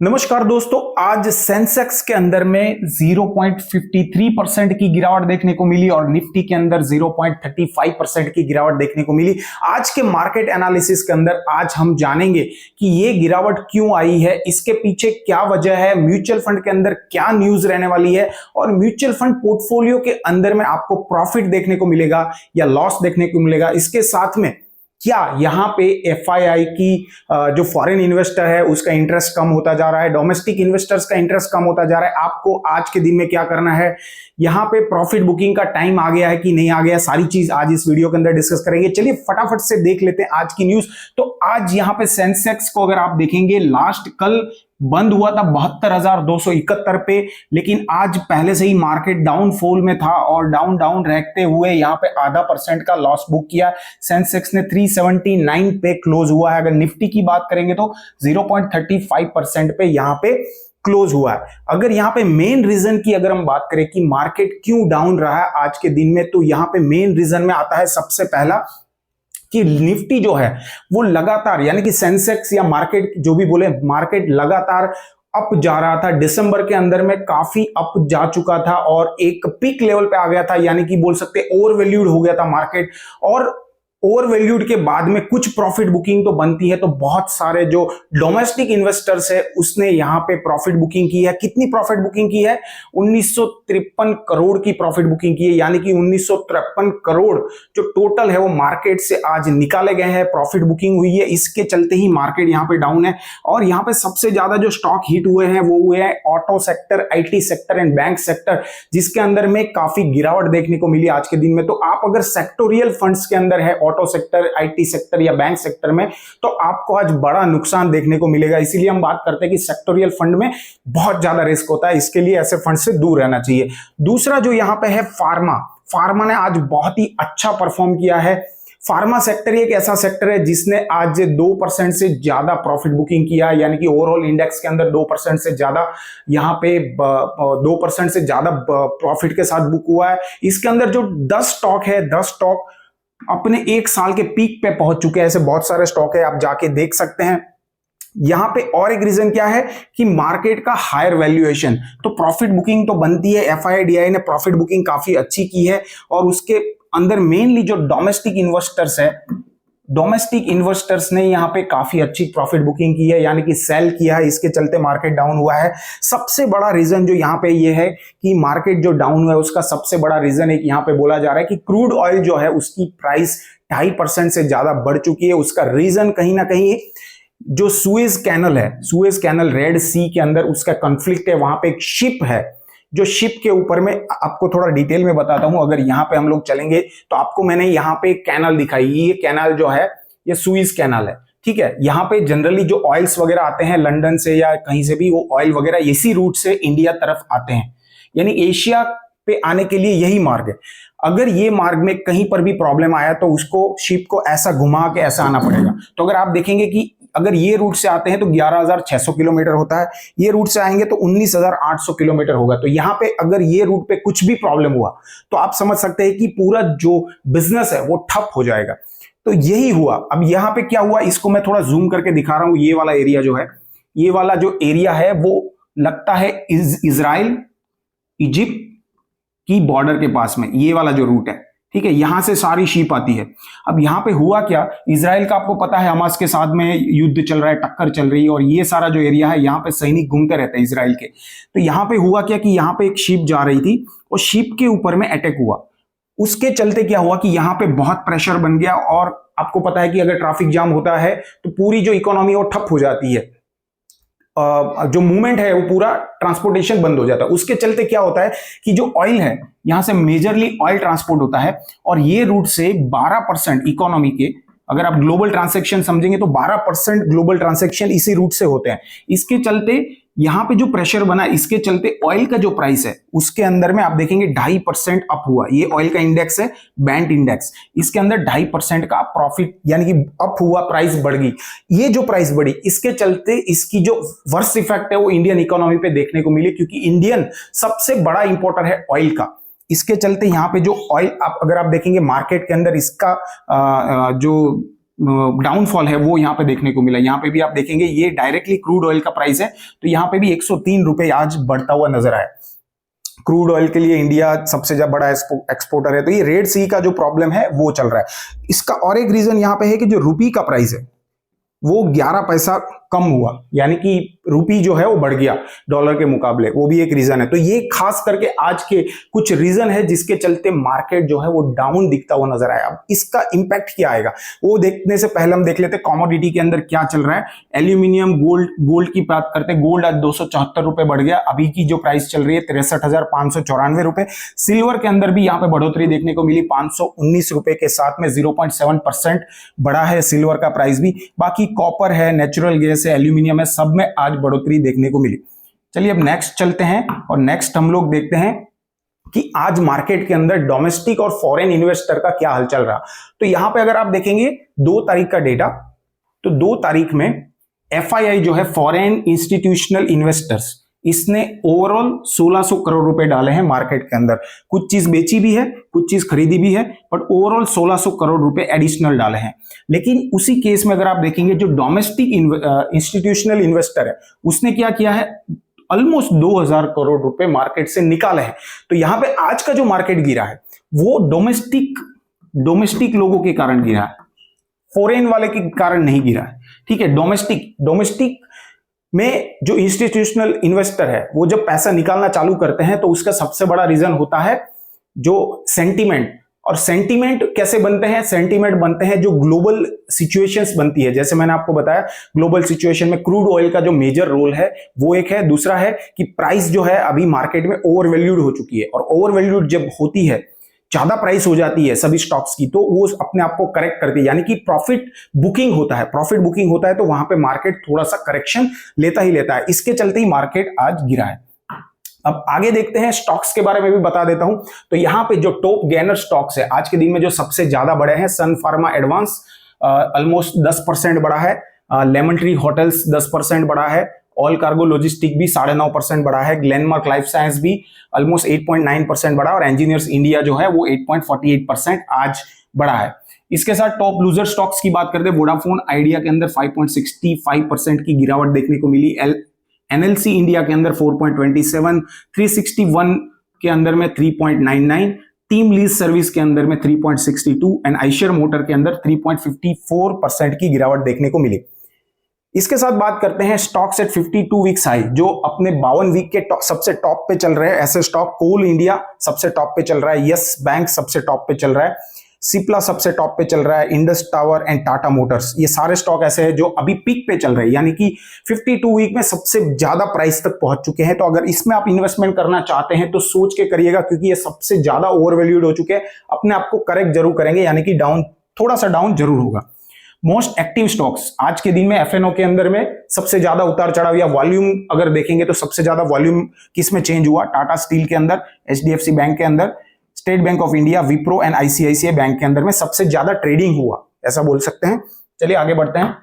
नमस्कार दोस्तों, आज सेंसेक्स के अंदर में 0.53% की गिरावट देखने को मिली और निफ्टी के अंदर 0.35% की गिरावट देखने को मिली। आज के मार्केट एनालिसिस के अंदर आज हम जानेंगे कि ये गिरावट क्यों आई है, इसके पीछे क्या वजह है, म्यूचुअल फंड के अंदर क्या न्यूज रहने वाली है और म्यूचुअल फंड पोर्टफोलियो के अंदर में आपको प्रॉफिट देखने को मिलेगा या लॉस देखने को मिलेगा। इसके साथ में क्या यहाँ पे एफआईआई की जो फॉरेन इन्वेस्टर है उसका इंटरेस्ट कम होता जा रहा है, डोमेस्टिक इन्वेस्टर्स का इंटरेस्ट कम होता जा रहा है। आपको आज के दिन में क्या करना है, यहाँ पे प्रॉफिट बुकिंग का टाइम आ गया है कि नहीं आ गया, सारी चीज आज इस वीडियो के अंदर डिस्कस करेंगे। चलिए फटाफट से देख लेते हैं आज की न्यूज। तो आज यहाँ पे सेंसेक्स को अगर आप देखेंगे, लास्ट कल बंद हुआ था 72,271 पे, लेकिन आज पहले से ही मार्केट डाउनफॉल में था और डाउन रहते हुए यहाँ पे 0.5% का लॉस बुक किया। सेंसेक्स ने 379 पे क्लोज हुआ है। अगर निफ्टी की बात करेंगे तो 0.35% पे यहाँ पे क्लोज हुआ है। अगर यहाँ पे मेन रीजन की अगर हम बात करें कि मार्केट क्यों डाउन रहा है आज के दिन में, तो यहाँ पे मेन रीजन में आता है सबसे पहला कि निफ्टी जो है वो लगातार, यानी कि सेंसेक्स या मार्केट जो भी बोले, मार्केट लगातार अप जा रहा था। दिसंबर के अंदर में काफी अप जा चुका था और एक पीक लेवल पे आ गया था, यानी कि बोल सकते ओवर वैल्यूड हो गया था मार्केट। और ओवर वैल्यूड के बाद में कुछ प्रॉफिट बुकिंग तो बनती है, तो बहुत सारे जो डोमेस्टिक इन्वेस्टर्स है उसने यहाँ पे प्रॉफिट बुकिंग की है। कितनी प्रॉफिट बुकिंग की है? 1953 करोड़ की प्रॉफिट बुकिंग की है, यानी कि 1953 करोड़ जो टोटल है वो मार्केट से आज निकाले गए हैं, प्रॉफिट बुकिंग हुई है। इसके चलते ही मार्केट यहाँ पे डाउन है। और यहाँ पे सबसे ज्यादा जो स्टॉक हिट हुए हैं वो हुए हैं auto sector, IT sector and bank sector, जिसके अंदर में काफी गिरावट देखने को मिली आज के दिन में। तो आप अगर सेक्टोरियल फंड्स के अंदर है, ऑटो सेक्टर, आईटी सेक्टर या बैंक सेक्टर में, तो आपको आज बड़ा नुकसान देखने को मिलेगा। इसीलिए हम बात करते हैं कि सेक्टोरियल फंड में बहुत ज्यादा रिस्क होता है, इसके लिए ऐसे फंड से दूर रहना चाहिए। दूसरा जो यहां पे है फार्मा ने आज बहुत ही अच्छा परफॉर्म किया है। फार्मा सेक्टर एक ऐसा सेक्टर है जिसने आज 2% से ज्यादा प्रॉफिट बुकिंग किया, यानी कि ओवरऑल इंडेक्स के अंदर 2% से ज्यादा, यहाँ पे 2% से ज्यादा प्रॉफिट के साथ बुक हुआ है। इसके अंदर जो 10 स्टॉक है, 10 स्टॉक अपने एक साल के पीक पे पहुंच चुके हैं। ऐसे बहुत सारे स्टॉक है, आप जाके देख सकते हैं। यहां पे और एक रीजन क्या है कि मार्केट का हायर वैल्यूएशन, तो प्रॉफिट बुकिंग तो बनती है। एफआईआई ने प्रॉफिट बुकिंग काफी अच्छी की है और उसके अंदर मेनली जो डोमेस्टिक इन्वेस्टर्स है, डोमेस्टिक इन्वेस्टर्स ने यहाँ पे काफी अच्छी प्रॉफिट बुकिंग की है, यानी कि सेल किया है। इसके चलते मार्केट डाउन हुआ है। सबसे बड़ा रीजन जो यहाँ पे ये है कि मार्केट जो डाउन हुआ है उसका सबसे बड़ा रीजन एक यहाँ पे बोला जा रहा है कि क्रूड ऑयल जो है उसकी प्राइस 2.5% से ज्यादा बढ़ चुकी है। उसका रीजन कहीं ना कहीं जो सुएज कैनल है, सुएज कैनल रेड सी के अंदर उसका कॉन्फ्लिक्ट है। वहां पे एक शिप है, जो शिप के ऊपर में आपको थोड़ा डिटेल में बताता हूं। अगर यहां पे हम लोग चलेंगे तो आपको मैंने यहां पे एक कैनल दिखाई, ये कैनल जो है ये सुएज कैनल है, ठीक है। यहां पे जनरली जो ऑयल्स वगैरह आते हैं लंदन से या कहीं से भी, वो ऑयल वगैरह इसी रूट से इंडिया तरफ आते हैं, यानी एशिया पे आने के लिए यही मार्ग है। अगर ये मार्ग में कहीं पर भी प्रॉब्लम आया तो उसको शिप को ऐसा घुमा के ऐसा आना पड़ेगा। तो अगर आप देखेंगे कि अगर ये रूट से आते हैं तो 11,600 किलोमीटर होता है, ये रूट से आएंगे तो 19,800 किलोमीटर होगा। तो यहाँ पे अगर ये रूट पे कुछ भी प्रॉब्लम हुआ तो आप समझ सकते हैं कि पूरा जो बिजनेस है वो ठप हो जाएगा। तो यही हुआ। अब यहाँ पे क्या हुआ, इसको मैं थोड़ा जूम करके दिखा रहा हूं। ये वाला एरिया जो है, ये वाला जो एरिया है वो लगता है इजराइल इजिप्ट की बॉर्डर के पास में, ये वाला जो रूट है, ठीक है। यहां से सारी शीप आती है। अब यहां पे हुआ क्या, इजराइल का आपको पता है हमास के साथ में युद्ध चल रहा है, टक्कर चल रही है, और ये सारा जो एरिया है यहाँ पे सैनिक घूमते रहते हैं इजराइल के। तो यहाँ पे हुआ क्या कि यहाँ पे एक शिप जा रही थी और शिप के ऊपर में अटैक हुआ। उसके चलते क्या हुआ कि यहाँ पे बहुत प्रेशर बन गया, और आपको पता है कि अगर ट्रैफिक जाम होता है तो पूरी जो इकोनॉमी वो ठप हो जाती है, जो मूवमेंट है वो पूरा ट्रांसपोर्टेशन बंद हो जाता है। उसके चलते क्या होता है कि जो ऑयल है यहां से मेजरली ऑयल ट्रांसपोर्ट होता है, और ये रूट से 12% इकोनॉमी के, अगर आप ग्लोबल ट्रांजैक्शन समझेंगे तो 12% ग्लोबल ट्रांजैक्शन इसी रूट से होते हैं। इसके चलते यहां पे जो प्रेशर बना, इसके चलते ऑयल का जो प्राइस है उसके अंदर में आप देखेंगे 2.5% अप हुआ। ये ऑयल का इंडेक्स है, बैंड इंडेक्स, इसके अंदर 2.5% का प्रॉफिट यानी कि अप हुआ, प्राइस बढ़ गई। ये जो प्राइस बढ़ी इसके चलते इसकी जो वर्स्ट इफेक्ट है वो इंडियन इकोनॉमी पे देखने को मिली, क्योंकि इंडियन सबसे बड़ा इंपोर्टर है ऑयल का। इसके चलते यहाँ पे जो ऑयल, अगर आप देखेंगे मार्केट के अंदर इसका जो डाउनफॉल है वो यहाँ पे देखने को मिला। यहाँ पे भी आप देखेंगे ये डायरेक्टली क्रूड ऑयल का प्राइस है, तो यहाँ पे भी 103 रुपए आज बढ़ता हुआ नजर आया। क्रूड ऑयल के लिए इंडिया सबसे ज्यादा बड़ा एक्सपोर्टर है, तो ये रेड सी का जो प्रॉब्लम है वो चल रहा है। इसका और एक रीजन यहाँ पे है कि जो रुपी का प्राइस है वो 11 पैसा कम हुआ, यानी कि रुपी जो है वो बढ़ गया डॉलर के मुकाबले, वो भी एक रीजन है। तो ये खास करके आज के कुछ रीजन है जिसके चलते मार्केट जो है वो डाउन दिखता हुआ नजर आया। अब इसका इंपैक्ट क्या आएगा वो देखने से पहले हम देख लेते हैं कमोडिटी के अंदर क्या चल रहा है। एल्यूमिनियम, गोल्ड की बात करते हैं। गोल्ड आज 274 रुपए बढ़ गया, अभी की जो प्राइस चल रही है 63,594 रुपए। सिल्वर के अंदर भी यहाँ पे बढ़ोतरी देखने को मिली, 519 रुपए के साथ में 0.7% बढ़ा है सिल्वर का प्राइस भी। बाकी कॉपर है, नेचुरल गैस है, एल्यूमिनियम है, सब में आज बढ़ोतरी देखने को मिली। चलिए अब नेक्स्ट चलते हैं और नेक्स्ट हम लोग देखते हैं कि आज मार्केट के अंदर डोमेस्टिक और फॉरेन इन्वेस्टर का क्या हाल चल रहा। तो यहां पे अगर आप देखेंगे 2 तारीख का डेटा, तो 2 तारीख में एफआईआई जो है फॉरेन इंस्टीट्यूशनल इन्वेस्टर्स, इसने ओवरऑल 1600 करोड़ रुपए डाले हैं मार्केट के अंदर। कुछ चीज बेची भी है, कुछ चीज खरीदी भी है, बट ओवरऑल 1600 करोड़ रुपए एडिशनल डाले हैं। लेकिन उसी केस में अगर आप देखेंगे जो डोमेस्टिक इंस्टीट्यूशनल इन्वेस्टर है उसने क्या किया है, ऑलमोस्ट 2000 करोड़ रुपए मार्केट से निकाले हैं। तो यहां पे आज का जो मार्केट गिरा है वो डोमेस्टिक लोगों के कारण गिरा है, फॉरेन वाले के कारण नहीं गिरा है। ठीक है, डोमेस्टिक में जो इंस्टीट्यूशनल इन्वेस्टर है वो जब पैसा निकालना चालू करते हैं तो उसका सबसे बड़ा रीजन होता है जो सेंटीमेंट। और सेंटीमेंट कैसे बनते हैं? सेंटीमेंट बनते हैं जो ग्लोबल सिचुएशंस बनती है। जैसे मैंने आपको बताया ग्लोबल सिचुएशन में क्रूड ऑयल का जो मेजर रोल है वो एक है। दूसरा है कि प्राइस जो है अभी मार्केट में ओवरवैल्यूड हो चुकी है, और ओवरवैल्यूड जब होती है, ज्यादा प्राइस हो जाती है सभी स्टॉक्स की, तो वो अपने आप को करेक्ट करती है, यानी कि प्रॉफिट बुकिंग होता है तो वहां पे मार्केट थोड़ा सा करेक्शन लेता ही लेता है। इसके चलते ही मार्केट आज गिरा है। अब आगे देखते हैं, स्टॉक्स के बारे में भी बता देता हूं। तो यहां पे जो टॉप गेनर स्टॉक्स है आज के दिन में जो सबसे ज्यादा बढ़े हैं, सन फार्मा एडवांस ऑलमोस्ट 10% बढ़ा है, लेमन ट्री होटल्स 10% बढ़ा है, ऑल कार्गो लॉजिस्टिक भी 9.5% बढ़ा है, ग्लेनमार्क लाइफ साइंस भी ऑलमोस्ट 8.9% बढ़ा, और इंजीनियर्स इंडिया जो है वो 8.48% आज बढ़ा है। इसके साथ टॉप लूजर स्टॉक्स की बात करते हैं, वोडाफोन आइडिया के अंदर 5.65% की गिरावट देखने को मिली, एनएलसी इंडिया के अंदर 4.27, 361 के अंदर में 3.99, टीम लीज सर्विस के अंदर में 3.62 एंड आइशर मोटर के अंदर 3.54% की गिरावट देखने को मिली। इसके साथ बात करते हैं स्टॉक्स एट 52 वीक्स हाई, जो अपने 52 वीक के सबसे टॉप पे चल रहे हैं। ऐसे स्टॉक कोल इंडिया सबसे टॉप पे चल रहा है, यस बैंक सबसे टॉप पे चल रहा है, सिप्ला सबसे टॉप पे चल रहा है, Indus tower and Tata Motors, ये सारे स्टॉक ऐसे हैं जो अभी पीक पे चल रहे हैं, यानी कि 52 वीक में सबसे ज्यादा प्राइस तक पहुंच चुके हैं। तो अगर इसमें आप इन्वेस्टमेंट करना चाहते हैं तो सोच के करिएगा, क्योंकि ये सबसे ज्यादा ओवरवैल्यूड हो चुके हैं। अपने आप को करेक्ट जरूर करेंगे, यानी कि थोड़ा सा डाउन जरूर होगा। मोस्ट एक्टिव स्टॉक्स आज के दिन में एफएनओ के अंदर में सबसे ज्यादा उतार चढ़ाव या वॉल्यूम अगर देखेंगे तो सबसे ज्यादा वॉल्यूम किस में चेंज हुआ, टाटा स्टील के अंदर, एचडीएफसी बैंक के अंदर, state bank of India, Wipro and ICICI bank के अंदर में सबसे ज्यादा ट्रेडिंग हुआ, ऐसा बोल सकते हैं। चलिए आगे बढ़ते हैं,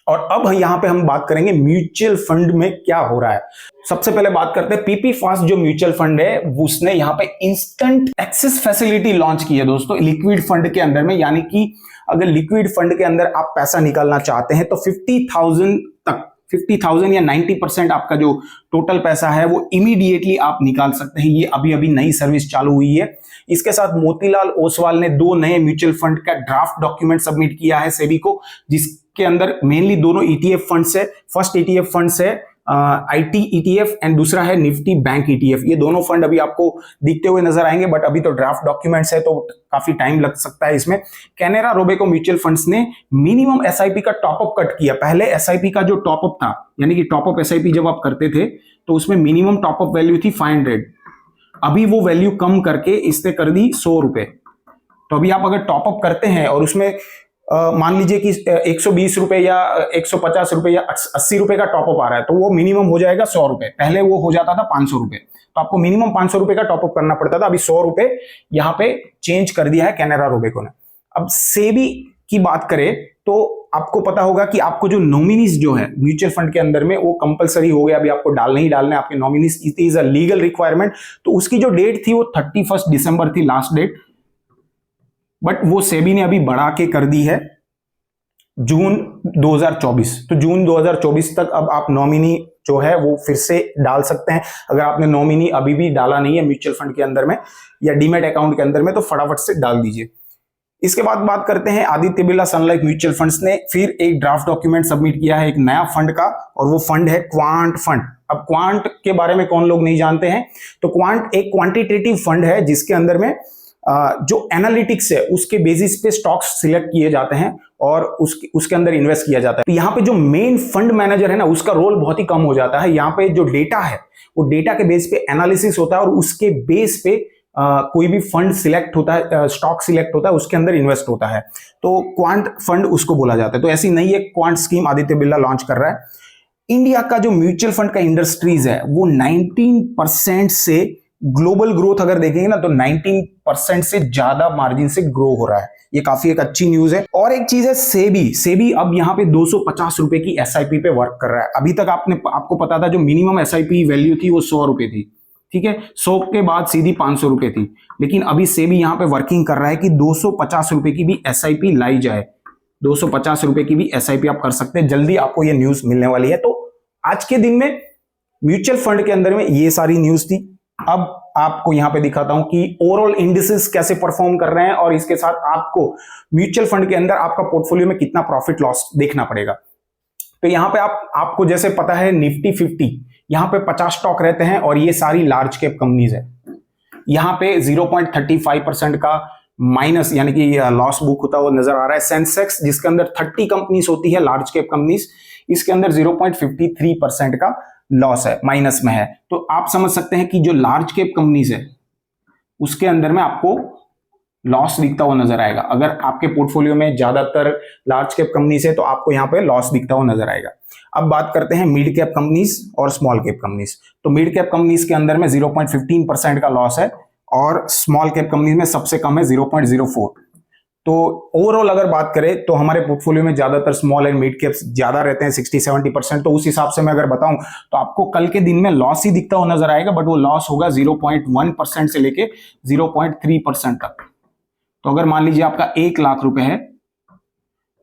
और अब यहां पे हम बात करेंगे म्यूचुअल फंड में क्या हो रहा है। सबसे पहले बात करते हैं पीपी फास्ट जो म्यूचुअल फंड है, उसने यहां पे इंस्टेंट एक्सेस फैसिलिटी लॉन्च की है दोस्तों लिक्विड फंड के अंदर में, यानी कि अगर लिक्विड फंड के अंदर आप पैसा निकालना चाहते हैं तो 50,000 तक, 50,000 या 90% आपका जो टोटल पैसा है वो इमीडिएटली आप निकाल सकते हैं। ये अभी अभी नई सर्विस चालू हुई है। इसके साथ मोतीलाल ओसवाल ने 2 नए म्यूचुअल फंड का ड्राफ्ट डॉक्यूमेंट सबमिट किया है सेबी को, जिसके अंदर मेनली दोनों ईटीएफ फंड्स है। फर्स्ट ईटीएफ फंड्स है आईटी ईटीएफ एंड दूसरा है निफ्टी बैंक ईटीएफ। ये दोनों फंड अभी आपको दिखते हुए नजर आएंगे, बट अभी तो ड्राफ्ट डॉक्यूमेंट्स है तो काफी टाइम लग सकता है इसमें। कैनेरा रोबेको म्यूचुअल फंड्स ने मिनिमम एसआईपी का टॉपअप कट किया। पहले एसआईपी का जो टॉपअप था, यानी कि टॉपअप एसआईपी जब आप करते थे तो उसमें मिनिमम टॉपअप वैल्यू थी 500, अभी वो वैल्यू कम करके इसने कर दी 100 रुपए। तो अभी आप अगर टॉपअप करते हैं और उसमें मान लीजिए कि 120 रुपए या 150 रुपए या 80 रुपए का टॉपअप आ रहा है, तो वो मिनिमम हो जाएगा 100 रुपए। पहले वो हो जाता था 500 रुपए, तो आपको मिनिमम 500 रुपए का टॉपअप करना पड़ता था। अभी 100 रुपए यहाँ पे चेंज कर दिया है कैनेरा रोबेको ने। अब सेबी की बात करें तो आपको पता होगा कि आपको जो नॉमिनीज जो है म्यूचुअल फंड के अंदर में वो कंपलसरी हो गया, अभी आपको डालने ही डालने आपके nominees, it is a legal requirement. तो उसकी जो डेट थी वो 31 दिसंबर थी लास्ट डेट, बट वो सेबी ने अभी बढ़ा के कर दी है जून 2024। तो जून 2024 तक अब आप नॉमिनी जो है वो फिर से डाल सकते हैं। अगर आपने नॉमिनी अभी भी डाला नहीं है म्यूचुअल फंड के अंदर में या डीमैट अकाउंट के अंदर में, तो फटाफट से डाल दीजिए। इसके बाद बात करते हैं आदित्य बिरला सन लाइफ म्यूचुअल फंड्स ने फिर एक ड्राफ्ट डॉक्यूमेंट सबमिट किया है एक नया फंड का, और वो फंड है क्वांट फंड। अब क्वांट के बारे में कौन लोग नहीं जानते हैं, तो क्वांट एक क्वांटिटेटिव फंड है जिसके अंदर में जो एनालिटिक्स है उसके बेसिस पे स्टॉक्स सिलेक्ट किए जाते हैं और उसके अंदर इन्वेस्ट किया जाता है। तो यहाँ पे जो मेन फंड मैनेजर है ना, उसका रोल बहुत ही कम हो जाता है। यहाँ पे जो डेटा है वो डेटा के बेस पे एनालिसिस होता है और उसके बेस पे कोई भी फंड सिलेक्ट होता है, स्टॉक सिलेक्ट होता है, उसके अंदर इन्वेस्ट होता है। तो क्वांट फंड उसको बोला जाता है। तो ऐसी नई एक quant scheme Aditya Birla launch कर रहा है। इंडिया का जो म्यूचुअल फंड का इंडस्ट्रीज है वो 19% से ग्लोबल ग्रोथ अगर देखेंगे ना तो 19% से ज्यादा मार्जिन से ग्रो हो रहा है। ये काफी एक अच्छी न्यूज है। और एक चीज है सेबी अब यहाँ पे 250 रुपए की एसआईपी पे वर्क कर रहा है। अभी तक आपको पता था जो मिनिमम एसआईपी वैल्यू थी वो 100 रुपए थी, ठीक है, 100 के बाद सीधी 500 रुपए थी। लेकिन अभी सेबी यहाँ पे वर्किंग कर रहा है कि 250 रुपए की भी एसआईपी लाई जाए। 250 रुपए की भी एसआईपी आप कर सकते हैं। जल्दी आपको ये न्यूज मिलने वाली है। तो आज के दिन में म्यूचुअल फंड के अंदर में ये सारी न्यूज थी। अब आपको यहां पे दिखाता हूं कि ओवरऑल इंडिसेस कैसे परफॉर्म कर रहे हैं और इसके साथ आपको म्यूचुअल फंड के अंदर आपका पोर्टफोलियो में कितना प्रॉफिट लॉस देखना पड़ेगा। तो यहां पे आपको जैसे पता है निफ्टी 50, यहां पे 50 स्टॉक रहते हैं और ये सारी लार्ज कैप कंपनीज है। यहां पे 0.35% का माइनस यानी कि लॉस बुक होता हुआ नजर आ रहा है। सेंसेक्स जिसके अंदर 30 कंपनीज होती है, लार्ज कैप कंपनीज, इसके अंदर 0.53% का लॉस है, माइनस में है। तो आप समझ सकते हैं कि जो लार्ज कैप कंपनीज है उसके अंदर में आपको लॉस दिखता हुआ नजर आएगा। अगर आपके पोर्टफोलियो में ज्यादातर लार्ज कैप कंपनीज है तो आपको यहां पे लॉस दिखता हुआ नजर आएगा। अब बात करते हैं मिड कैप कंपनीज और स्मॉल कैप कंपनीज। तो मिड कैप कंपनीज के अंदर में 0.15% का लॉस है और स्मॉल कैप कंपनीज में सबसे कम है 0.04। तो ओवरऑल अगर बात करें तो हमारे पोर्टफोलियो में ज्यादातर स्मॉल एंड मिड कैप्स ज्यादा रहते हैं, 60-70%। तो उस हिसाब से मैं अगर बताऊं तो आपको कल के दिन में लॉस ही दिखता हुआ नजर आएगा, बट वो लॉस होगा 0.1% से लेके 0.3% तक। तो अगर मान लीजिए आपका 1 लाख रुपए है,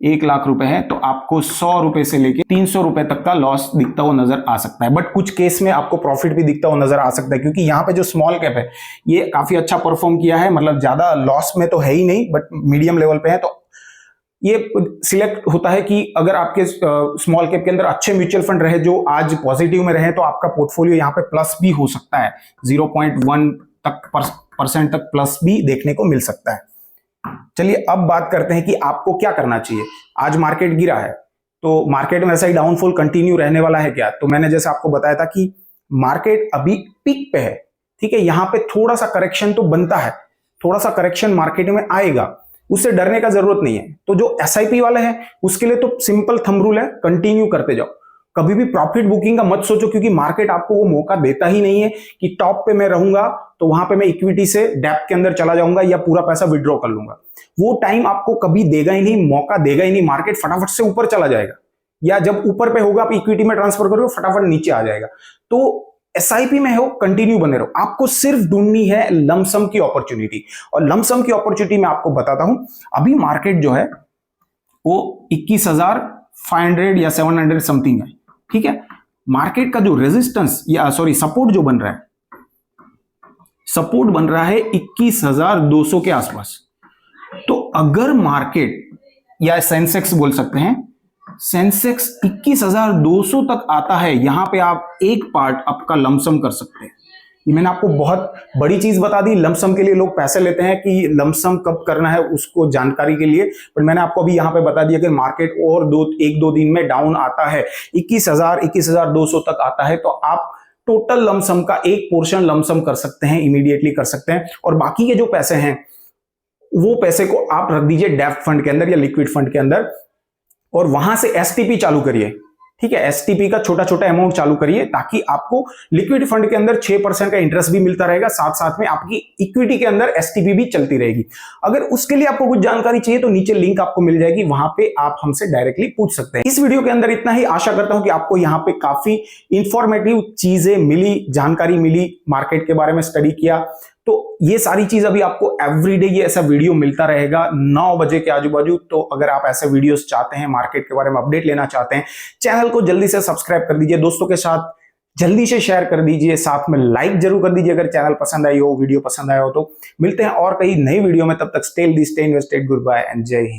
1 लाख रुपए है तो आपको 100 रुपए से लेके 300 रुपए तक का लॉस दिखता हुआ नजर आ सकता है। बट कुछ केस में आपको प्रॉफिट भी दिखता हुआ नजर आ सकता है, क्योंकि यहाँ पे जो स्मॉल कैप है ये काफी अच्छा परफॉर्म किया है। मतलब ज्यादा लॉस में तो है ही नहीं, बट मीडियम लेवल पे है। तो ये सिलेक्ट होता है कि अगर आपके स्मॉल कैप के अंदर अच्छे म्यूचुअल फंड रहे जो आज पॉजिटिव में रहे तो आपका पोर्टफोलियो यहाँ पे प्लस भी हो सकता है, 0.1 % तक प्लस भी देखने को मिल सकता है। चलिए अब बात करते हैं कि आपको क्या करना चाहिए। आज मार्केट गिरा है तो मार्केट में ऐसा ही डाउनफॉल कंटिन्यू रहने वाला है क्या? तो मैंने जैसे आपको बताया था कि मार्केट अभी पीक पे है, ठीक है। यहां पे थोड़ा सा करेक्शन तो बनता है, थोड़ा सा करेक्शन मार्केट में आएगा, उससे डरने का जरूरत नहीं है। तो जो एसआईपी वाले हैं उसके लिए तो सिंपल थंब रूल है, कंटिन्यू करते जाओ। कभी भी प्रॉफिट बुकिंग का मत सोचो, क्योंकि मार्केट आपको वो मौका देता ही नहीं है कि टॉप पे मैं रहूंगा तो वहां पे मैं इक्विटी से डेप्थ के अंदर चला जाऊंगा या पूरा पैसा विड्रॉ कर लूंगा। वो टाइम आपको कभी देगा ही नहीं, मौका देगा ही नहीं। मार्केट फटाफट से ऊपर चला जाएगा, या जब ऊपर पे होगा आप इक्विटी में ट्रांसफर करोगे फटाफट नीचे आ जाएगा। तो एसआईपी में हो, कंटिन्यू बने रहो। आपको सिर्फ ढूंढनी है लमसम की अपॉर्चुनिटी, और लमसम की अपॉर्चुनिटी मैं आपको बताता हूं। अभी मार्केट जो है वो 21,500 या 700 समथिंग है, ठीक है। मार्केट का जो रेजिस्टेंस या सॉरी सपोर्ट जो बन रहा है, सपोर्ट बन रहा है 21,200 के आसपास। तो अगर मार्केट या सेंसेक्स बोल सकते हैं, सेंसेक्स 21,200 तक आता है, यहां पे आप एक पार्ट आपका लमसम कर सकते हैं। ये मैंने आपको बहुत बड़ी चीज बता दी। लमसम के लिए लोग पैसे लेते हैं कि लमसम कब करना है उसको जानकारी के लिए, पर मैंने आपको अभी यहां पे बता दिया कि मार्केट और 1-2 दिन में डाउन आता है, 21,200 तक आता है, तो आप टोटल लमसम का एक पोर्शन लमसम कर सकते हैं, इमीडिएटली कर सकते हैं। और बाकी के जो पैसे हैं वो पैसे को आप रख दीजिए डेप्थ फंड के अंदर या लिक्विड फंड के अंदर, और वहां से एसटीपी चालू करिए, ठीक है। एसटीपी का छोटा छोटा अमाउंट चालू करिए, ताकि आपको लिक्विड फंड के अंदर 6% का इंटरेस्ट भी मिलता रहेगा, साथ साथ में आपकी इक्विटी के अंदर एसटीपी भी चलती रहेगी। अगर उसके लिए आपको कुछ जानकारी चाहिए तो नीचे लिंक आपको मिल जाएगी, वहां पे आप हमसे डायरेक्टली पूछ सकते हैं। इस वीडियो के अंदर इतना ही। आशा करता हूं कि आपको यहां पे काफी इंफॉर्मेटिव चीजें मिली, जानकारी मिली, मार्केट के बारे में स्टडी किया तो ये सारी चीज अभी आपको एवरीडे ये ऐसा वीडियो मिलता रहेगा 9 बजे के आजू बाजू। तो अगर आप ऐसे वीडियोस चाहते हैं, मार्केट के बारे में अपडेट लेना चाहते हैं, चैनल को जल्दी से सब्सक्राइब कर दीजिए, दोस्तों के साथ जल्दी से शेयर कर दीजिए, साथ में लाइक जरूर कर दीजिए अगर चैनल पसंद आई हो, वीडियो पसंद आया हो तो। मिलते हैं और कई नई वीडियो में, तब तक stay invested, goodbye and Jai Hind.